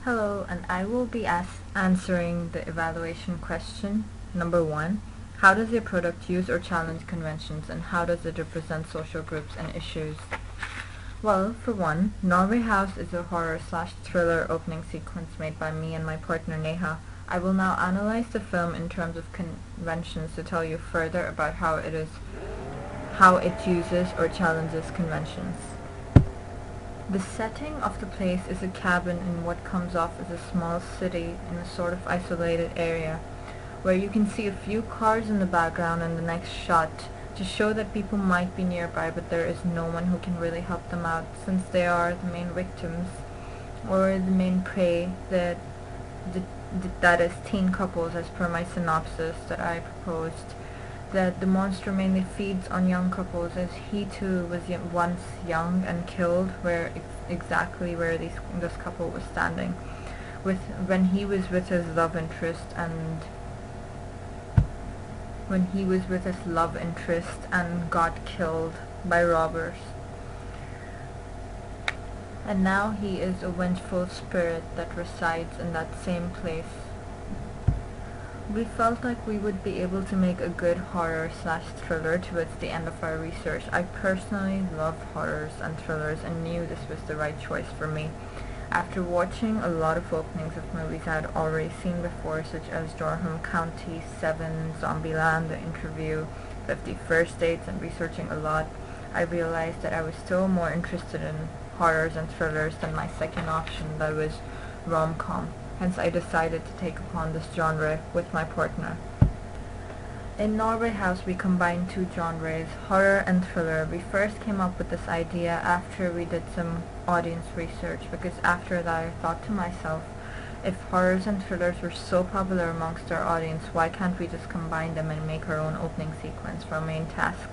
Hello, and I will be answering the evaluation question. Number 1. How does your product use or challenge conventions, and how does it represent social groups and issues? Well, for one, Norway House is a horror/thriller opening sequence made by me and my partner Neha. I will now analyze the film in terms of conventions to tell you further about how it uses or challenges conventions. The setting of the place is a cabin in what comes off as a small city in a sort of isolated area, where you can see a few cars in the background in the next shot to show that people might be nearby, but there is no one who can really help them out since they are the main victims or the main prey that is teen couples, as per my synopsis that I proposed, that the monster mainly feeds on young couples, as he too was once young and killed exactly where this couple was standing when he was with his love interest and got killed by robbers. And now he is a vengeful spirit that resides in that same place. We felt like we would be able to make a good horror/thriller towards the end of our research. I personally love horrors and thrillers and knew this was the right choice for me. After watching a lot of openings of movies I had already seen before, such as Durham County, Seven, Zombieland, The Interview, 50 First Dates, and researching a lot, I realized that I was still more interested in horrors and thrillers than my second option, that was rom-com. Hence I decided to take upon this genre with my partner. In Norway House we combined two genres, horror and thriller. We first came up with this idea after we did some audience research, because after that I thought to myself, if horrors and thrillers were so popular amongst our audience, why can't we just combine them and make our own opening sequence for our main task?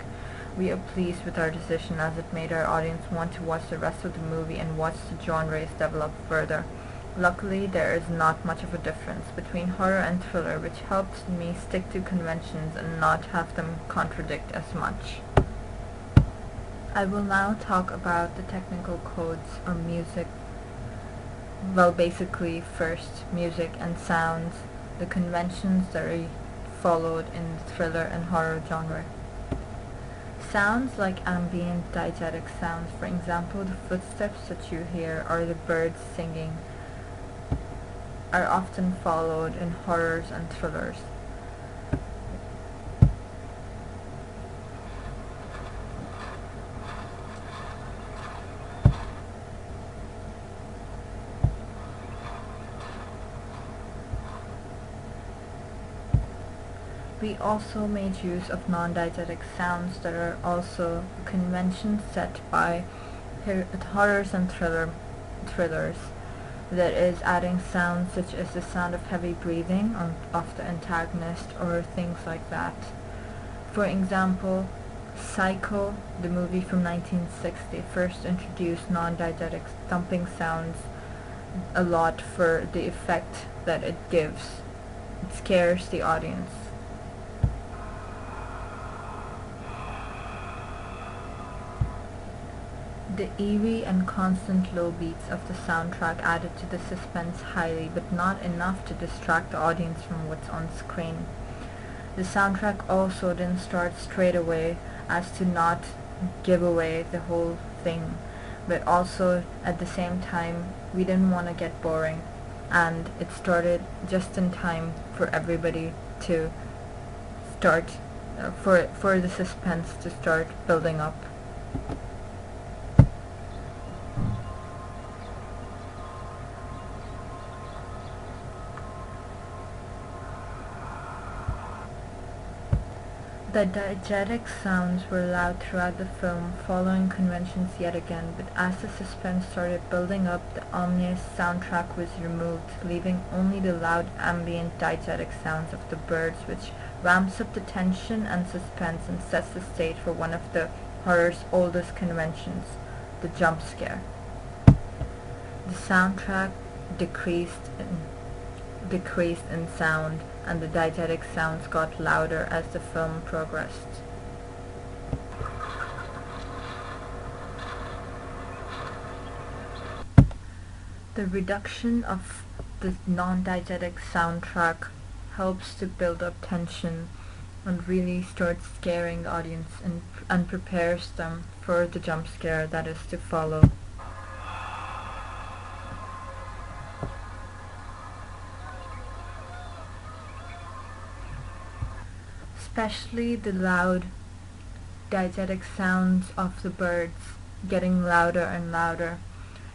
We are pleased with our decision, as it made our audience want to watch the rest of the movie and watch the genres develop further. Luckily, there is not much of a difference between horror and thriller, which helps me stick to conventions and not have them contradict as much. I will now talk about the technical codes or music. Well, basically, first, music and sounds, the conventions that are followed in the thriller and horror genre. Sounds like ambient diegetic sounds, for example, the footsteps that you hear or the birds singing, are often followed in horrors and thrillers. We also made use of non-diegetic sounds that are also conventions set by horrors and thrillers. That is, adding sounds such as the sound of heavy breathing of the antagonist or things like that. For example, Psycho, the movie from 1960, first introduced non-diegetic thumping sounds a lot for the effect that it gives. It scares the audience. The eerie and constant low beats of the soundtrack added to the suspense highly, but not enough to distract the audience from what's on screen. The soundtrack also didn't start straight away as to not give away the whole thing, but also at the same time we didn't want to get boring, and it started just in time for everybody to start, for the suspense to start building up. The diegetic sounds were loud throughout the film, following conventions yet again, but as the suspense started building up, the ominous soundtrack was removed, leaving only the loud ambient diegetic sounds of the birds, which ramps up the tension and suspense and sets the stage for one of the horror's oldest conventions, the jump scare. The soundtrack decreased in sound, and the diegetic sounds got louder as the film progressed. The reduction of the non-diegetic soundtrack helps to build up tension and really starts scaring the audience and prepares them for the jump scare that is to follow. Especially the loud diegetic sounds of the birds getting louder and louder.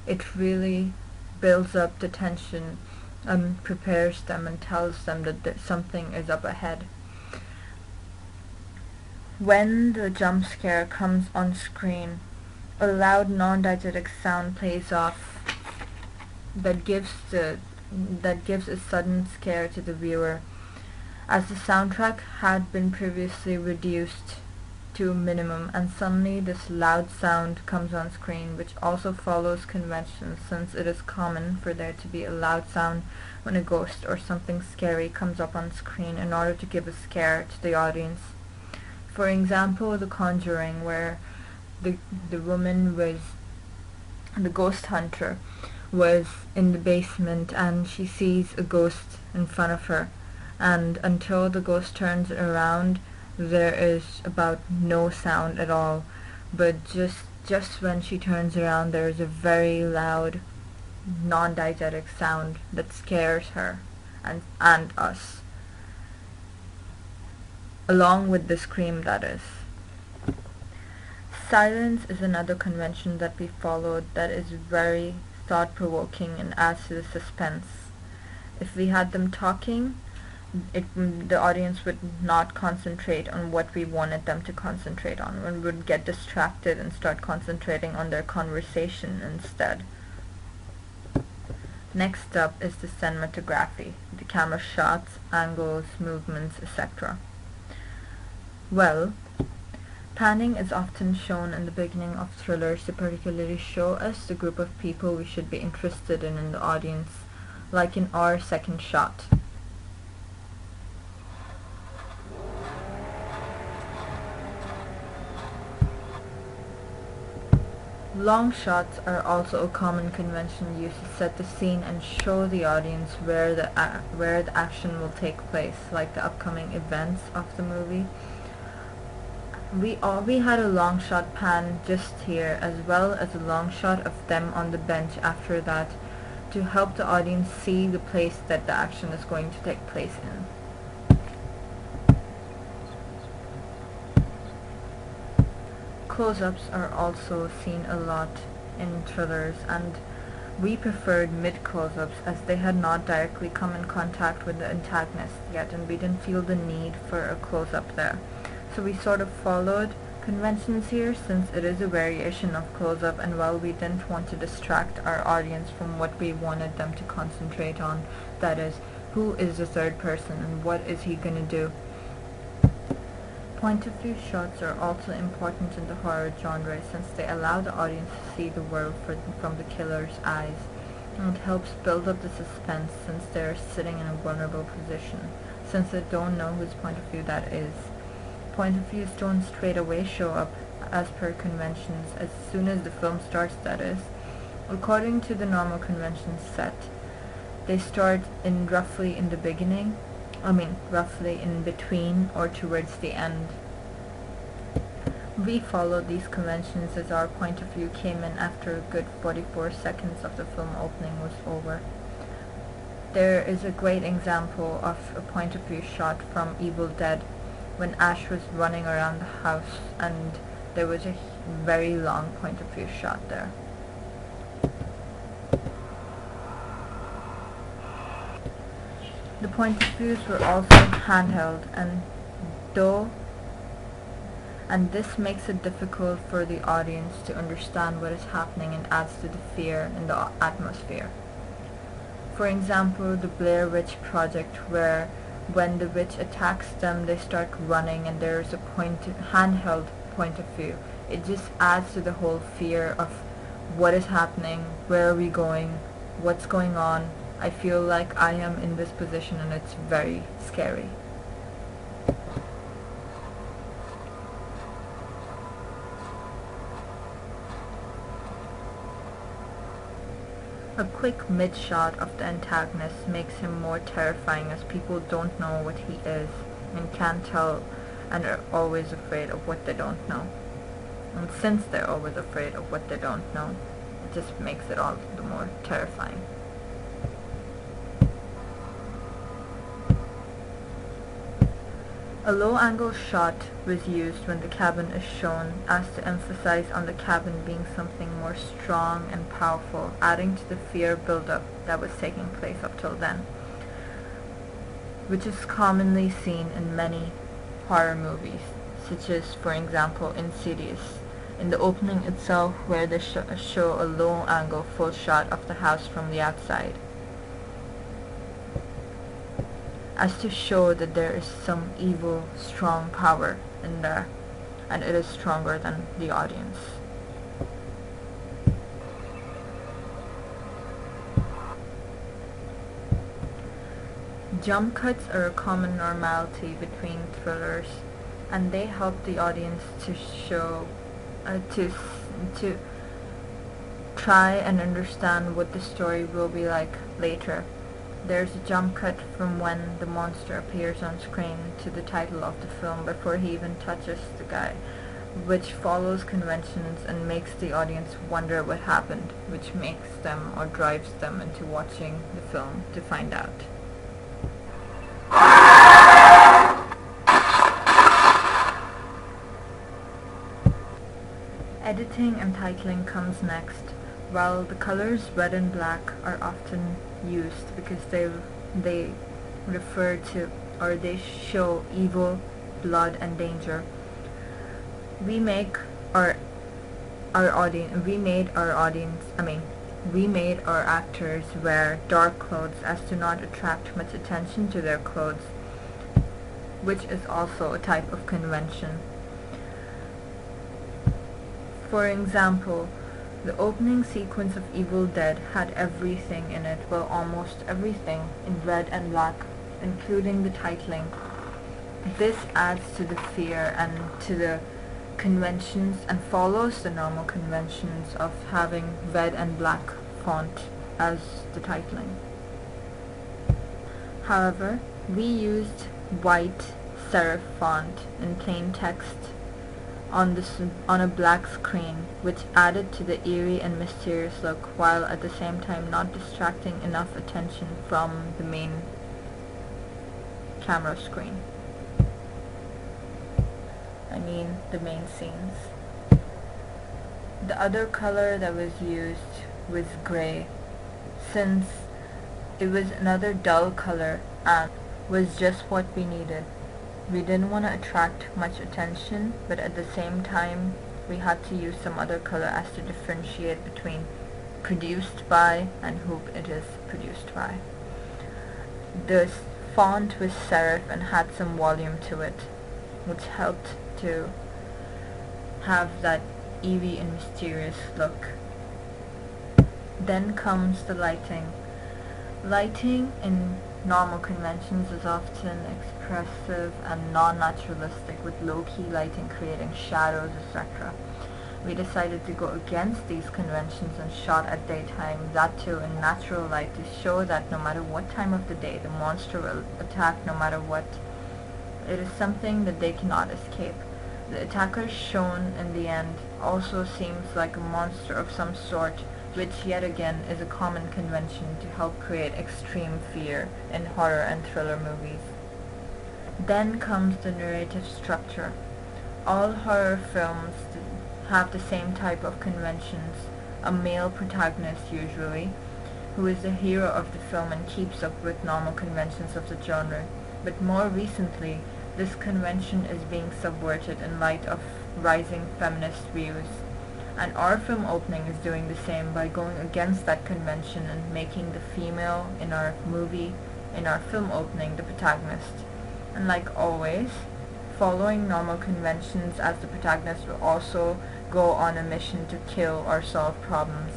It really builds up the tension and prepares them and tells them that something is up ahead. When the jump scare comes on screen, a loud non-diegetic sound plays off that gives a sudden scare to the viewer, as the soundtrack had been previously reduced to a minimum, and suddenly this loud sound comes on screen, which also follows convention, since it is common for there to be a loud sound when a ghost or something scary comes up on screen in order to give a scare to the audience. For example, The Conjuring, where the ghost hunter was in the basement and she sees a ghost in front of her, and until the ghost turns around there is about no sound at all, but just when she turns around there is a very loud non-diegetic sound that scares her and us, along with the scream, that is. Silence is another convention that we followed that is very thought-provoking and adds to the suspense. If we had them talking, the audience would not concentrate on what we wanted them to concentrate on, and would get distracted and start concentrating on their conversation instead. Next up is the cinematography, the camera shots, angles, movements, etc. Well, panning is often shown in the beginning of thrillers to particularly show us the group of people we should be interested in the audience, like in Our Second Shot. Long shots are also a common convention used to set the scene and show the audience where the action will take place, like the upcoming events of the movie. We had a long shot pan just here, as well as a long shot of them on the bench after that, to help the audience see the place that the action is going to take place in. Close-ups are also seen a lot in thrillers, and we preferred mid-close-ups as they had not directly come in contact with the antagonist yet, and we didn't feel the need for a close-up there. So we sort of followed conventions here, since it is a variation of close-up, and while we didn't want to distract our audience from what we wanted them to concentrate on, that is, who is the third person and what is he gonna do. Point of view shots are also important in the horror genre, since they allow the audience to see the world from the killer's eyes, and it helps build up the suspense since they are sitting in a vulnerable position, since they don't know whose point of view that is. Point of views don't straight away show up as per conventions as soon as the film starts, that is. According to the normal convention set, they start roughly in the beginning, roughly in between or towards the end. We followed these conventions as our point of view came in after a good 44 seconds of the film opening was over. There is a great example of a point of view shot from Evil Dead, when Ash was running around the house and there was a very long point of view shot there. The point of views were also handheld, and this makes it difficult for the audience to understand what is happening and adds to the fear in the atmosphere. For example, the Blair Witch Project, where when the witch attacks them they start running and there is a handheld point of view. It just adds to the whole fear of what is happening, where are we going, what's going on. I feel like I am in this position and it's very scary. A quick quick mid-shot of the antagonist makes him more terrifying, as people don't know what he is and can't tell and are always afraid of what they don't know. And since they're always afraid of what they don't know, it just makes it all the more terrifying. A low-angle shot was used when the cabin is shown as to emphasize on the cabin being something more strong and powerful, adding to the fear buildup that was taking place up till then, which is commonly seen in many horror movies, such as, for example, Insidious. In the opening itself, where they show a low-angle full shot of the house from the outside, as to show that there is some evil, strong power in there, and it is stronger than the audience. Jump cuts are a common normality between thrillers, and they help the audience to show, to try and understand what the story will be like later. There's a jump cut from when the monster appears on screen to the title of the film before he even touches the guy, which follows conventions and makes the audience wonder what happened, which makes them or drives them into watching the film to find out. Editing and titling comes next. While the colors red and black are often used because they refer to, or they show, evil, blood, and danger, we made our actors wear dark clothes as to not attract much attention to their clothes, which is also a type of convention. For example, the opening sequence of Evil Dead had everything in it, well, almost everything, in red and black, including the titling. This adds to the fear and to the conventions and follows the normal conventions of having red and black font as the titling. However, we used white serif font in plain text on a black screen, which added to the eerie and mysterious look, while at the same time not distracting enough attention from the main camera screen. The main scenes. The other color that was used was gray, since it was another dull color and was just what we needed. We didn't want to attract much attention, but at the same time we had to use some other color as to differentiate between produced by and who it is produced by. The font was serif and had some volume to it, which helped to have that eerie and mysterious look. Then comes the lighting. Lighting in normal conventions is often expressive and non-naturalistic, with low-key lighting creating shadows, etc. We decided to go against these conventions and shot at daytime, that too in natural light, to show that no matter what time of the day the monster will attack, no matter what, it is something that they cannot escape. The attacker shown in the end also seems like a monster of some sort, which yet again is a common convention to help create extreme fear in horror and thriller movies. Then comes the narrative structure. All horror films have the same type of conventions, a male protagonist usually, who is the hero of the film and keeps up with normal conventions of the genre. But more recently, this convention is being subverted in light of rising feminist views. And our film opening is doing the same by going against that convention and making the female in our movie, in our film opening, the protagonist. And like always, following normal conventions, as the protagonist will also go on a mission to kill or solve problems.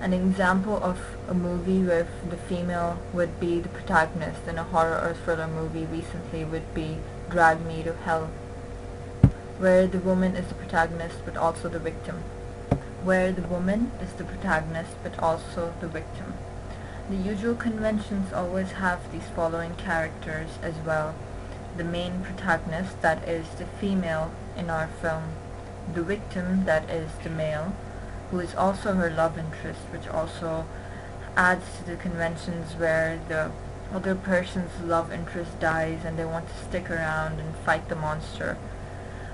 An example of a movie where the female would be the protagonist in a horror or thriller movie recently would be Drag Me to Hell, where the woman is the protagonist but also the victim. where the woman is the protagonist but also the victim. The usual conventions always have these following characters as well. The main protagonist, that is the female in our film. The victim, that is the male, who is also her love interest, which also adds to the conventions where the other person's love interest dies and they want to stick around and fight the monster.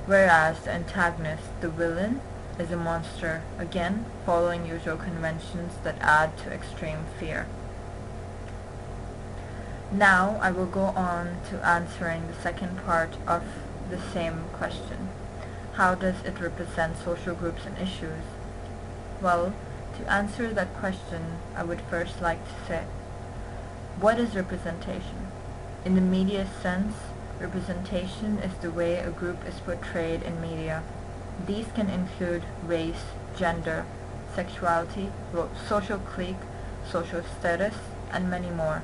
Whereas the antagonist, the villain, is a monster, again following usual conventions that add to extreme fear. Now I will go on to answering the second part of the same question. How does it represent social groups and issues? Well, to answer that question, I would first like to say, what is representation? In the media sense, representation is the way a group is portrayed in media. These can include race, gender, sexuality, social clique, social status, and many more.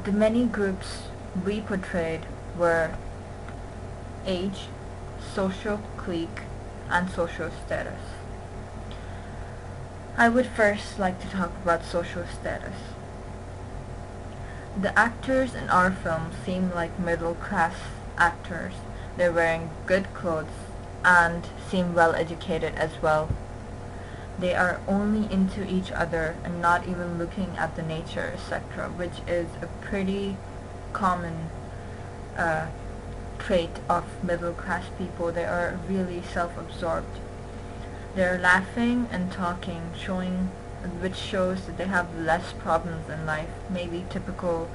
The many groups we portrayed were age, social clique, and social status. I would first like to talk about social status. The actors in our film seem like middle-class actors. They're wearing good clothes and seem well educated as well. They are only into each other and not even looking at the nature, etc., which is a pretty common trait of middle-class people. They are really self-absorbed. They're laughing and talking, which shows that they have less problems in life, maybe typical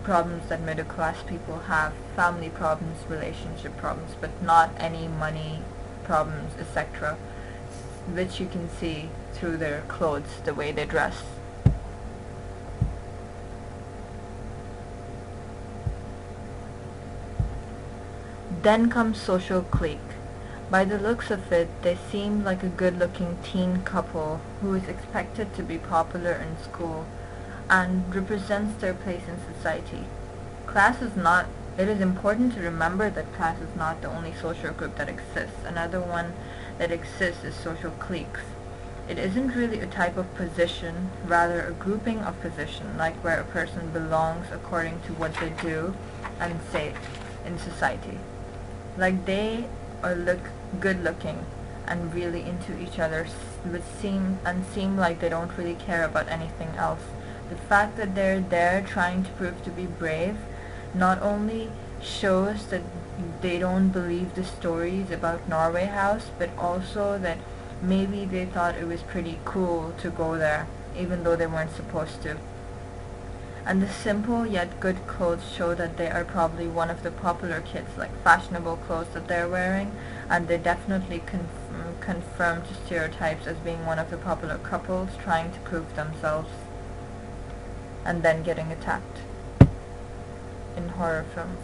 problems that middle-class people have, family problems, relationship problems, but not any money problems, etc., which you can see through their clothes, the way they dress. Then comes social clique. By the looks of it, they seem like a good-looking teen couple who is expected to be popular in school and represents their place in society. It is important to remember that class is not the only social group that exists. Another one that exists is social cliques. It isn't really a type of position, rather a grouping of position, like where a person belongs according to what they do and say in society. Like they look good looking and really into each other, which seem like they don't really care about anything else. The fact that they're there trying to prove to be brave not only shows that they don't believe the stories about Norway House, but also that maybe they thought it was pretty cool to go there, even though they weren't supposed to. And the simple yet good clothes show that they are probably one of the popular kids, like fashionable clothes that they're wearing, and they definitely confirm to stereotypes as being one of the popular couples trying to prove themselves and then getting attacked in horror films.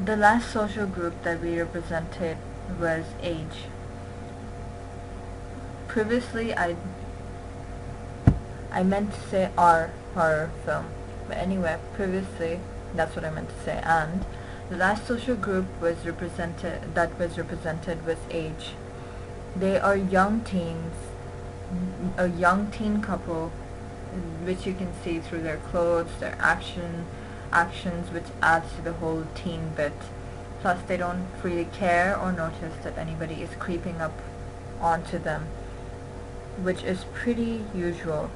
The last social group that we represented was age. Previously I meant to say our horror film, but anyway, previously that's what I meant to say. And the last social group was represented was age. They are young teens, a young teen couple, which you can see through their clothes, their actions, which adds to the whole teen bit. Plus they don't really care or notice that anybody is creeping up onto them, which is pretty usual.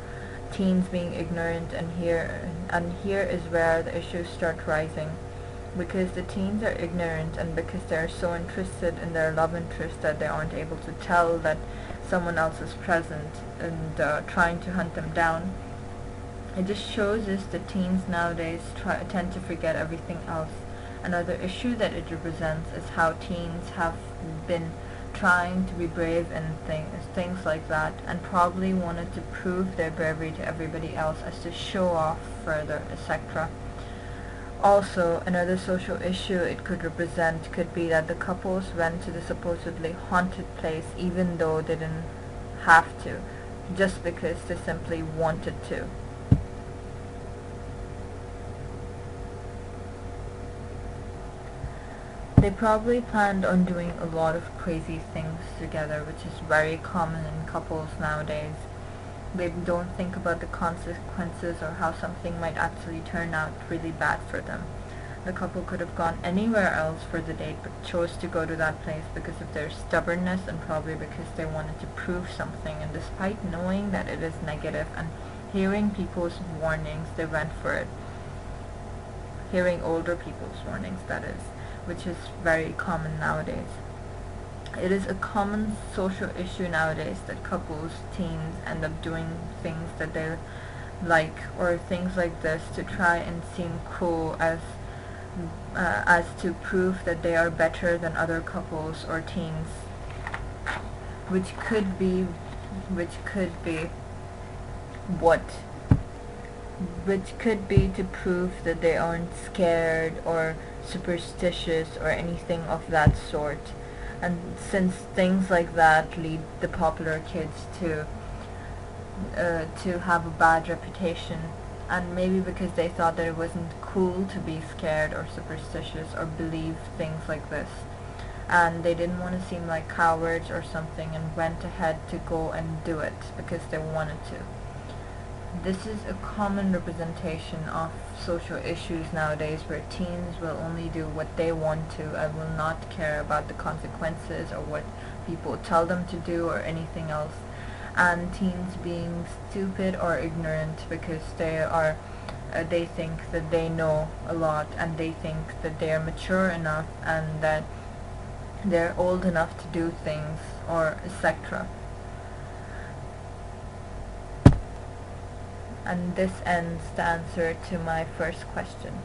Teens being ignorant, and here is where the issues start rising, because the teens are ignorant and because they're so interested in their love interest that they aren't able to tell that someone else is present and trying to hunt them down. It just shows us that teens nowadays tend to forget everything else. Another issue that it represents is how teens have been trying to be brave and things like that, and probably wanted to prove their bravery to everybody else as to show off further, etc. Also, another social issue it could represent could be that the couples went to the supposedly haunted place even though they didn't have to, just because they simply wanted to. They probably planned on doing a lot of crazy things together, which is very common in couples nowadays. They don't think about the consequences or how something might actually turn out really bad for them. The couple could have gone anywhere else for the date but chose to go to that place because of their stubbornness and probably because they wanted to prove something, and despite knowing that it is negative and hearing people's warnings, they went for it. Hearing older people's warnings, that is, which is very common nowadays. It is a common social issue nowadays that couples, teens, end up doing things that they like or things like this to try and seem cool as to prove that they are better than other couples or teens, which could be what which could be to prove that they aren't scared or superstitious or anything of that sort. And since things like that lead the popular kids to have a bad reputation, and maybe because they thought that it wasn't cool to be scared or superstitious or believe things like this, and they didn't want to seem like cowards or something and went ahead to go and do it because they wanted to. This is a common representation of social issues nowadays, where teens will only do what they want to and will not care about the consequences or what people tell them to do or anything else, and teens being stupid or ignorant because they think that they know a lot, and they think that they are mature enough and that they're old enough to do things, or etc. And this ends the answer to my first question.